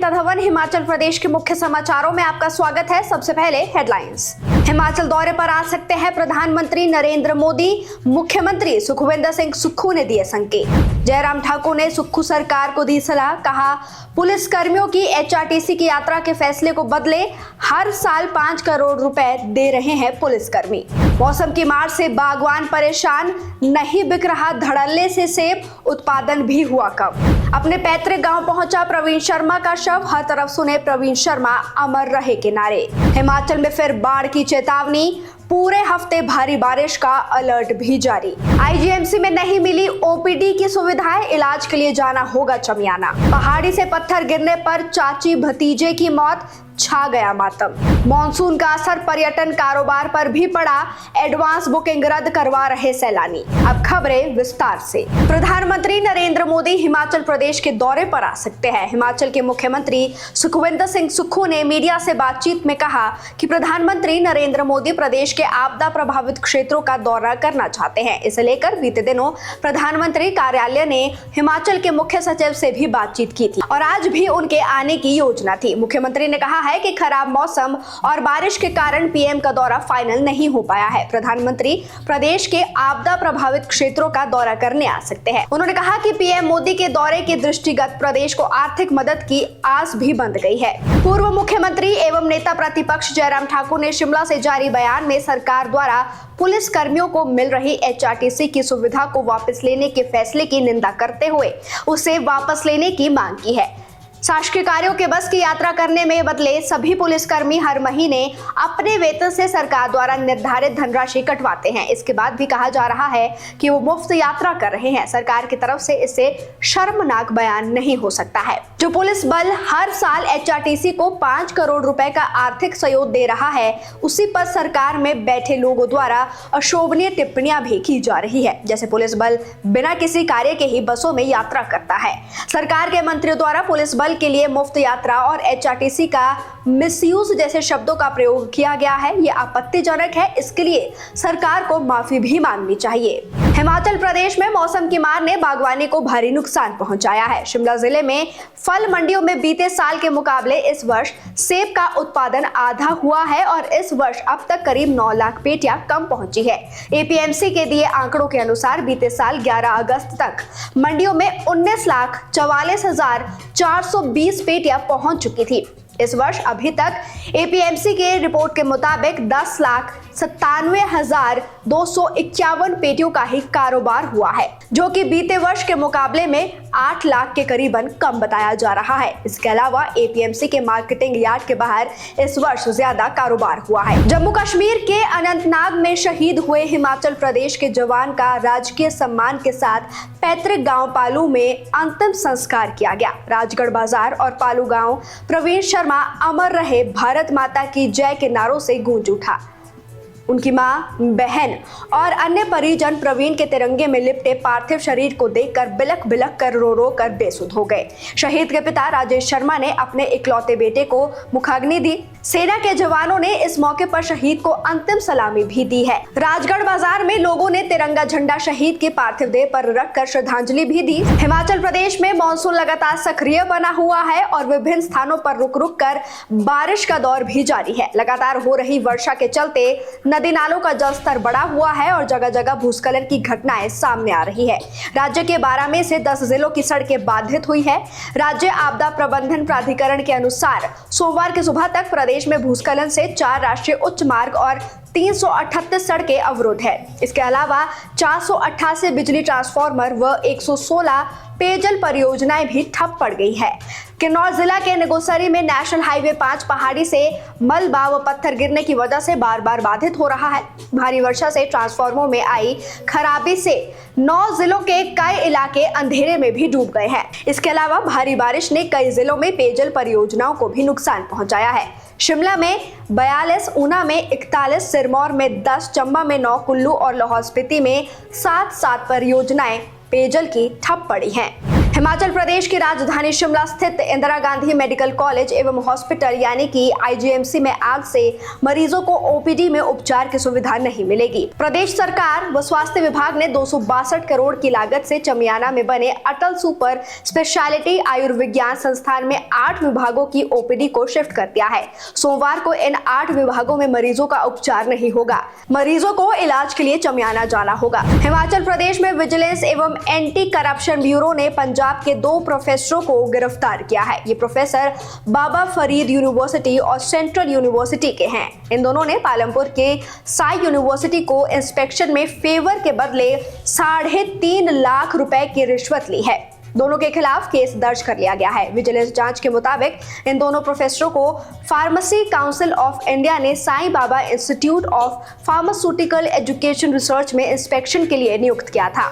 गीता धवन। हिमाचल प्रदेश के मुख्य समाचारों में आपका स्वागत है। सबसे पहले हेडलाइंस। हिमाचल दौरे पर आ सकते हैं प्रधानमंत्री नरेंद्र मोदी, मुख्यमंत्री सुखविंदर सिंह सुक्खू ने दिए संकेत। जयराम ठाकुर ने सुक्खू सरकार को दी सलाह, कहा पुलिस कर्मियों की एचआरटीसी की यात्रा के फैसले को बदले, हर साल 5 करोड़ रुपए दे रहे हैं पुलिसकर्मी। मौसम की मार से बागवान परेशान, नहीं बिक रहा धड़ल्ले से सेब, उत्पादन भी हुआ कम। अपने पैतृक गांव पहुंचा प्रवीण शर्मा का शव, हर तरफ सुने प्रवीण शर्मा अमर रहे के नारे। हिमाचल में फिर बाढ़ की चेतावनी, पूरे हफ्ते भारी बारिश का अलर्ट भी जारी। आईजीएमसी में नहीं मिली ओपीडी की सुविधाएं, इलाज के लिए जाना होगा चमियाना। पहाड़ी से पत्थर गिरने पर चाची भतीजे की मौत, छा गया मातम। मॉनसून का असर पर्यटन कारोबार पर भी पड़ा, एडवांस बुकिंग रद्द करवा रहे सैलानी। अब खबरें विस्तार से। प्रधानमंत्री नरेंद्र मोदी हिमाचल प्रदेश के दौरे पर आ सकते हैं। हिमाचल के मुख्यमंत्री सुखविंदर सिंह सुक्खू ने मीडिया से बातचीत में कहा कि प्रधानमंत्री नरेंद्र मोदी प्रदेश के आपदा प्रभावित क्षेत्रों का दौरा करना चाहते हैं। इसे लेकर बीते दिनों प्रधानमंत्री कार्यालय ने हिमाचल के मुख्य सचिव से भी बातचीत की थी और आज भी उनके आने की योजना थी। मुख्यमंत्री ने कहा है कि खराब मौसम और बारिश के कारण पीएम का दौरा फाइनल नहीं हो पाया है। प्रधानमंत्री प्रदेश के आपदा प्रभावित क्षेत्रों का दौरा करने आ सकते हैं। उन्होंने कहा कि पीएम मोदी के दौरे के दृष्टिगत प्रदेश को आर्थिक मदद की आस भी बंध गई है। पूर्व मुख्यमंत्री एवं नेता प्रतिपक्ष जयराम ठाकुर ने शिमला से जारी बयान में सरकार द्वारा पुलिस कर्मियों को मिल रही एचआरटीसी की सुविधा को वापस लेने के फैसले की निंदा करते हुए उसे वापस लेने की मांग की है। शासकीय कार्यों के बस की यात्रा करने में बदले सभी पुलिसकर्मी हर महीने अपने वेतन से सरकार द्वारा निर्धारित धनराशि कटवाते हैं। इसके बाद भी कहा जा रहा है कि वो मुफ्त यात्रा कर रहे हैं। सरकार की तरफ से इससे शर्मनाक बयान नहीं हो सकता है। जो पुलिस बल हर साल एचआरटीसी को 5 करोड़ रुपए का आर्थिक सहयोग दे रहा है, उसी पर सरकार में बैठे लोगों द्वारा अशोभनीय टिप्पणियां भी की जा रही है। जैसे पुलिस बल बिना किसी कार्य के ही बसों में यात्रा करता है। सरकार के मंत्रियों द्वारा पुलिस बल के लिए मुफ्त यात्रा और एचआरटीसी का मिसयूज जैसे शब्दों का प्रयोग किया गया है। ये आपत्तिजनक है। इसके लिए सरकार को माफी भी मांगनी चाहिए। हिमाचल प्रदेश में मौसम की मार ने बागवानी को भारी नुकसान पहुंचाया है। शिमला जिले में फल मंडियों में बीते साल के मुकाबले इस वर्ष सेब का उत्पादन आधा हुआ है और इस वर्ष अब तक करीब 9 लाख पेटियां कम पहुंची है। एपीएमसी के दिए आंकड़ों के अनुसार बीते साल 11 अगस्त तक मंडियों में 19,44,420 पेटियां पहुंच चुकी थी। इस वर्ष अभी तक एपीएमसी के रिपोर्ट के मुताबिक 10,97,251 पेटियों का ही कारोबार हुआ है, जो कि बीते वर्ष के मुकाबले में 8 लाख के करीबन कम बताया जा रहा है। इसके अलावा एपीएमसी के मार्केटिंग यार्ड के बाहर इस वर्ष ज्यादा कारोबार हुआ है। जम्मू कश्मीर के अनंतनाग में शहीद हुए हिमाचल प्रदेश के जवान का राजकीय सम्मान के साथ पैतृक गांव पालू में अंतिम संस्कार किया गया। राजगढ़ बाजार और पालू गांव प्रवीण शर्मा अमर रहे, भारत माता की जय के नारों से गूंज उठा। उनकी मां, बहन और अन्य परिजन प्रवीण के तिरंगे में लिपटे पार्थिव शरीर को देखकर बिलख बिलख कर रो कर बेसुध हो गए। शहीद के पिता राजेश शर्मा ने अपने इकलौते बेटे को मुखाग्नि दी। सेना के जवानों ने इस मौके पर शहीद को अंतिम सलामी भी दी है। राजगढ़ बाजार में लोगों ने तिरंगा झंडा शहीद के पार्थिव देह पर रखकर श्रद्धांजलि भी दी। हिमाचल प्रदेश में मानसून लगातार सक्रिय बना हुआ है और विभिन्न स्थानों पर रुक रुक कर बारिश का दौर भी जारी है। लगातार हो रही वर्षा के चलते नदी नालों का जलस्तर बढ़ा हुआ है और जगह जगह भूस्खलन की घटनाएं सामने आ रही है। राज्य के 12 में से 10 जिलों की सड़कें बाधित हुई है। राज्य आपदा प्रबंधन प्राधिकरण के अनुसार सोमवार की सुबह तक प्रदेश में भूस्खलन से 4 राष्ट्रीय उच्च मार्ग और 338 सड़कें अवरुद्ध है। इसके अलावा 488 बिजली ट्रांसफार्मर व 116 पेयजल परियोजनाएं भी ठप पड़ गई है। किन्नौर जिला के नगोसरी में नेशनल हाईवे 5 पहाड़ी से मलबा व पत्थर गिरने की वजह से बार बार बाधित हो रहा है। भारी वर्षा से ट्रांसफार्मर में आई खराबी से 9 जिलों के कई इलाके अंधेरे में भी डूब गए हैं। इसके अलावा भारी बारिश ने कई जिलों में पेयजल परियोजनाओं को भी नुकसान पहुंचाया है। शिमला में 42, ऊना में 41, सिरमौर में 10, चंबा में 9, कुल्लू और लाहौल स्पीति में 7 परियोजनाएं पेयजल की ठप पड़ी हैं। हिमाचल प्रदेश की राजधानी शिमला स्थित इंदिरा गांधी मेडिकल कॉलेज एवं हॉस्पिटल यानी कि आईजीएमसी में आज से मरीजों को ओपीडी में उपचार की सुविधा नहीं मिलेगी। प्रदेश सरकार व स्वास्थ्य विभाग ने 262 करोड़ की लागत से चमियाना में बने अटल सुपर स्पेशलिटी आयुर्विज्ञान संस्थान में 8 विभागों की ओपीडी को शिफ्ट कर दिया है। सोमवार को इन 8 विभागों में मरीजों का उपचार नहीं होगा। मरीजों को इलाज के लिए चमियाना जाना होगा। हिमाचल प्रदेश में विजिलेंस एवं एंटी करप्शन ब्यूरो ने पंजाब के 2 प्रोफेसरों को गिरफ्तार किया है। ये प्रोफेसर बाबा फरीद यूनिवर्सिटी और सेंट्रल यूनिवर्सिटी के हैं। इन दोनों ने पालमपुर के साई यूनिवर्सिटी को इंस्पेक्शन में फेवर के बदले 3.5 लाख रुपए की रिश्वत ली है। दोनों के खिलाफ केस दर्ज कर लिया गया है। विजिलेंस जांच के मुताबिक इन दोनों प्रोफेसरों को फार्मेसी काउंसिल ऑफ इंडिया ने Sai Baba institute of pharmaceutical education research में इंस्पेक्शन के लिए नियुक्त किया था।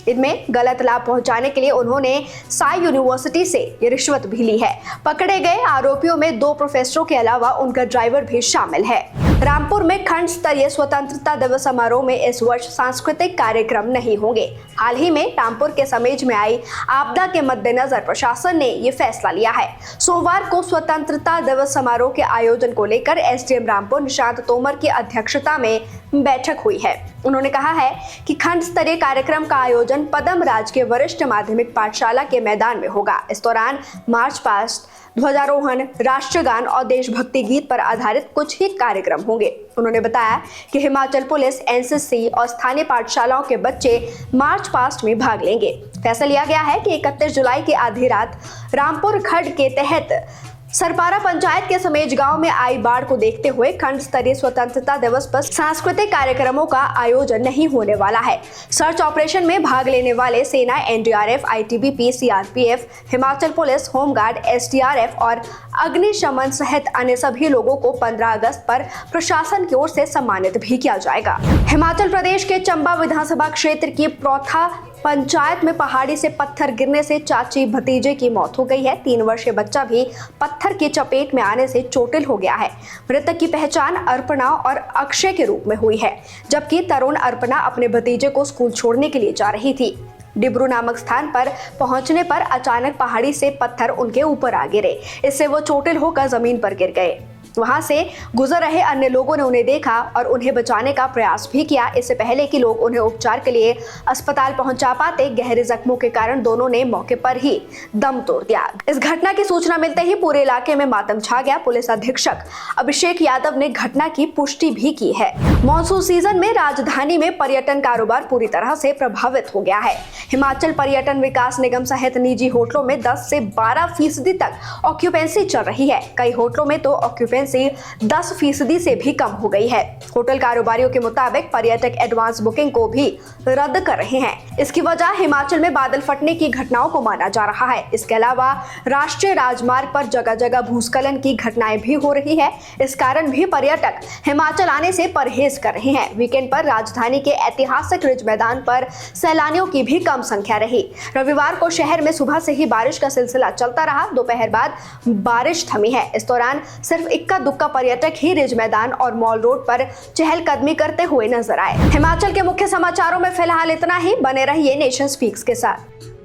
इनमें गलत लाभ पहुंचाने के लिए उन्होंने साई यूनिवर्सिटी से ये रिश्वत भी ली है। पकड़े गए आरोपियों में 2 प्रोफेसरों के अलावा उनका ड्राइवर भी शामिल है। रामपुर में खंड स्तरीय स्वतंत्रता दिवस समारोह में इस वर्ष सांस्कृतिक कार्यक्रम नहीं होंगे। हाल ही में रामपुर के समेज में आई आपदा के मद्देनजर प्रशासन ने ये फैसला लिया है। सोमवार को स्वतंत्रता दिवस समारोह के आयोजन को लेकर एसडीएम रामपुर निशांत तोमर की अध्यक्षता में बैठक हुई है। उन्होंने कहा है कि खंड स्तरीय कार्यक्रम का आयोजन पदम राज के वरिष्ठ माध्यमिक पाठशाला के मैदान में होगा। इस दौरान मार्च पास्ट, ध्वजारोहण, राष्ट्रगान और देशभक्ति गीत पर आधारित कुछ ही कार्यक्रम होंगे। उन्होंने बताया कि हिमाचल पुलिस, एनसीसी और स्थानीय पाठशालाओं के बच्चे मार्च पास्ट में भाग लेंगे। फैसला लिया गया है कि 31 जुलाई की आधी रात रामपुर खंड के तहत सरपारा पंचायत के समेज गांव में आई बाढ़ को देखते हुए खंड स्तरीय स्वतंत्रता दिवस पर सांस्कृतिक कार्यक्रमों का आयोजन नहीं होने वाला है। सर्च ऑपरेशन में भाग लेने वाले सेना, NDRF, ITBP, CRPF, Himachal police, home guard, SDRF और अग्निशमन सहित अन्य सभी लोगों को 15 अगस्त पर प्रशासन की ओर से सम्मानित भी किया जाएगा। हिमाचल प्रदेश के चंबा विधानसभा क्षेत्र की प्रौथा पंचायत में पहाड़ी से पत्थर गिरने से चाची भतीजे की मौत हो गई है। 3 वर्षीय बच्चा भी पत्थर की चपेट में आने से चोटिल हो गया है। मृतक की पहचान अर्पणा और अक्षय के रूप में हुई है, जबकि तरुण अर्पणा अपने भतीजे को स्कूल छोड़ने के लिए जा रही थी। डिब्रू नामक स्थान पर पहुंचने पर अचानक पहाड़ी से पत्थर उनके ऊपर आ गिरे। इससे वो चोटिल होकर जमीन पर गिर गए। वहां से गुजर रहे अन्य लोगों ने उन्हें देखा और उन्हें बचाने का प्रयास भी किया। इससे पहले कि लोग उन्हें उपचार के लिए अस्पताल पहुंचा पाते, गहरे जख्मों के कारण दोनों ने मौके पर ही दम तोड़ दिया। इस घटना की सूचना मिलते ही पूरे इलाके में मातम छा गया। पुलिस अधीक्षक अभिषेक यादव ने घटना की पुष्टि भी की है। मॉनसून सीजन में राजधानी में पर्यटन कारोबार पूरी तरह से प्रभावित हो गया है। हिमाचल पर्यटन विकास निगम सहित निजी होटलों में 10 से 12% तक ऑक्यूपेंसी चल रही है। कई होटलों में तो ऑक्यूपेंसी 10% से भी कम हो गई है। होटल कारोबारियों के मुताबिक पर्यटक एडवांस बुकिंग को भी रद्द कर रहे हैं। इसकी वजह हिमाचल में बादल फटने की घटनाओं को माना जा रहा है। इसके अलावा राष्ट्रीय राजमार्ग पर जगह जगह भूस्खलन की घटनाएं भी हो रही है। इस कारण भी पर्यटक हिमाचल आने से परहेज कर रहे हैं। वीकेंड पर राजधानी के ऐतिहासिक रिज मैदान पर सैलानियों की भी कम संख्या रही। रविवार को शहर में सुबह से ही बारिश का सिलसिला चलता रहा। दोपहर बाद बारिश थमी है। इस दौरान सिर्फ इक्का दुक्का पर्यटक ही रिज मैदान और मॉल रोड पर चहलकदमी करते हुए नजर आए। हिमाचल के मुख्य समाचारों में फिलहाल इतना ही। बने रहिए नेशन स्पीक्स के साथ।